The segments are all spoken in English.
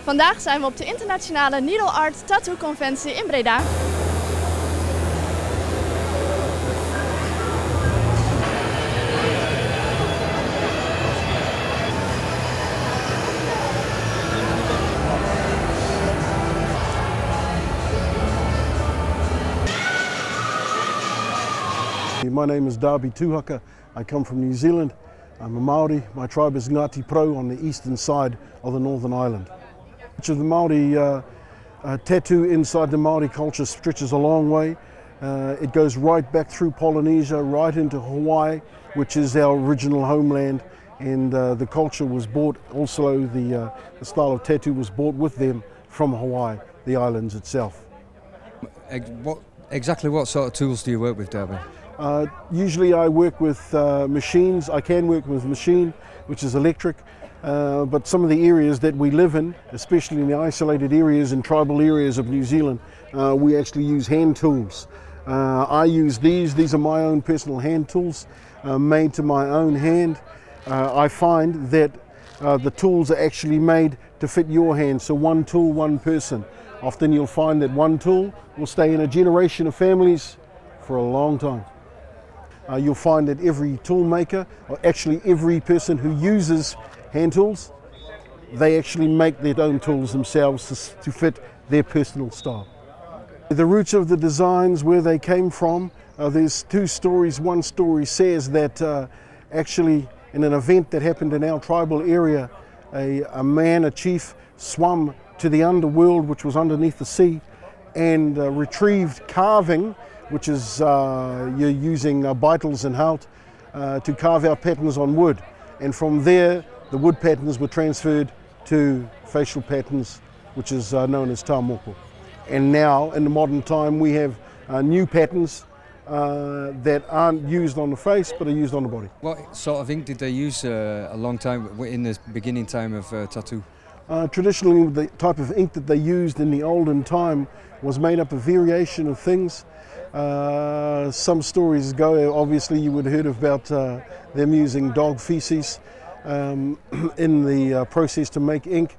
Vandaag zijn we op de internationale Needle Art Tattoo Conventie in Breda. My name is Darby, tuhaka. I come from New Zealand. I'm a Māori. My tribe is Ngāti Pro on the eastern side of the Northern Island. Much of the Māori tattoo inside the Māori culture stretches a long way. It goes right back through Polynesia, right into Hawaii, which is our original homeland, and the culture was brought, also the style of tattoo was brought with them from Hawaii, the islands itself. Exactly what sort of tools do you work with, Darby? Usually I work with machines. I can work with machine, which is electric, but some of the areas that we live in, especially in the isolated areas and tribal areas of New Zealand, we actually use hand tools. I use these are my own personal hand tools, made to my own hand. I find that the tools are actually made to fit your hand, so one tool, one person. Often you'll find that one tool will stay in a generation of families for a long time. You'll find that every tool maker, or actually every person who uses hand tools, they actually make their own tools themselves to fit their personal style. The roots of the designs, where they came from, there's two stories. One story says that actually in an event that happened in our tribal area, a man, a chief, swam to the underworld, which was underneath the sea, and retrieved carving, which is you're using beitels and hout to carve out patterns on wood. And from there, the wood patterns were transferred to facial patterns, which is known as tāmoko. And now, in the modern time, we have new patterns that aren't used on the face, but are used on the body. What sort of ink did they use a long time in the beginning time of tattoo? Traditionally, the type of ink that they used in the olden time was made up of variation of things. Some stories go, obviously you would have heard about them using dog feces in the process to make ink.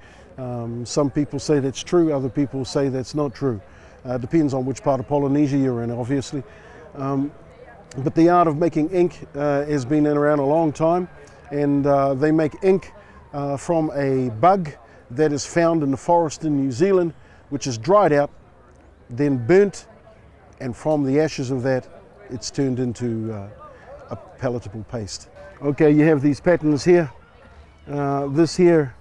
Some people say that's true, other people say that's not true. Depends on which part of Polynesia you're in, obviously. But the art of making ink has been around a long time, and they make ink from a bug that is found in the forest in New Zealand, which is dried out, then burnt, and from the ashes of that, it's turned into a palatable paste. Okay, you have these patterns here. This here,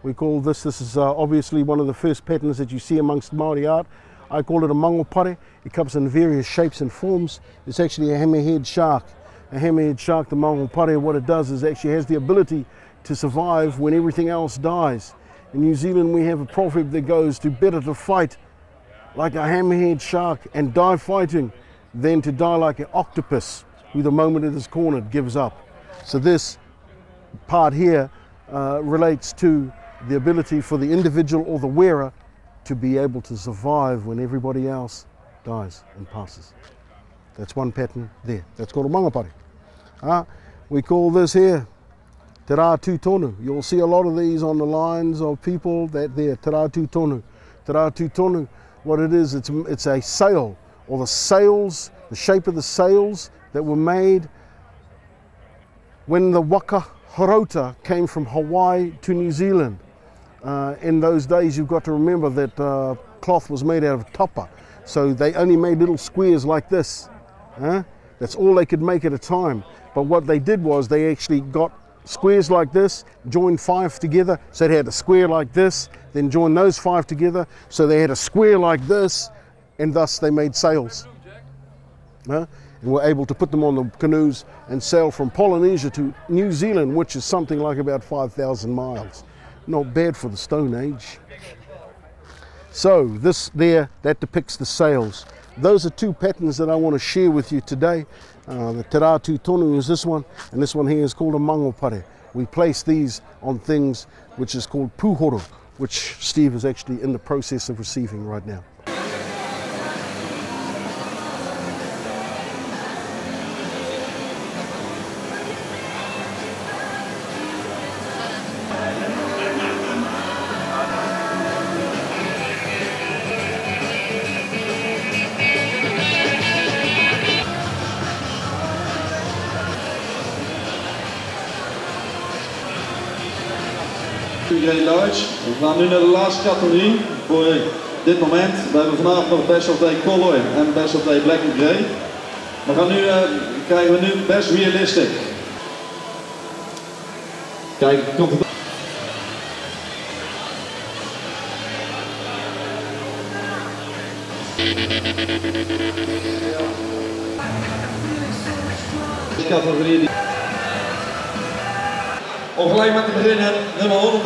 we call this is obviously one of the first patterns that you see amongst Māori art. I call it a mangopare. It comes in various shapes and forms. It's actually a hammerhead shark. A hammerhead shark, the mangopare, what it does is actually has the ability to survive when everything else dies. In New Zealand, we have a proverb that goes to better to fight like a hammerhead shark and die fighting than to die like an octopus who the moment it is cornered gives up. So this part here relates to the ability for the individual or the wearer to be able to survive when everybody else dies and passes. That's one pattern there. That's called a mangopare. We call this here te rātu tonu. You'll see a lot of these on the lines of people that there, te rātu tonu. Te rātu tonu, what it is, it's a sail, or the sails, the shape of the sails that were made when the waka horota came from Hawaii to New Zealand. In those days, you've got to remember that cloth was made out of tapa, so they only made little squares like this. That's all they could make at a time. But what they did was they actually got squares like this, joined 5 together, so they had a square like this, then joined those 5 together, so they had a square like this, and thus they made sails. And were able to put them on the canoes and sail from Polynesia to New Zealand, which is something like about 5,000 miles. Not bad for the Stone Age. So this there, that depicts the sails. Those are two patterns that I want to share with you today. The te rātu tonu is this one, and this one here is called a mangopare. We place these on things which is called puhoro, which Steve is actually in the process of receiving right now. grey large. We gaan nu naar de laatste categorie voor dit moment. We hebben vanavond nog Best of Day Color en Best of Day Black and Grey. We gaan nu, krijgen we nu Best Realistic. Kijk, komt het. Categorie. Om gelijk met te beginnen, nummer 100.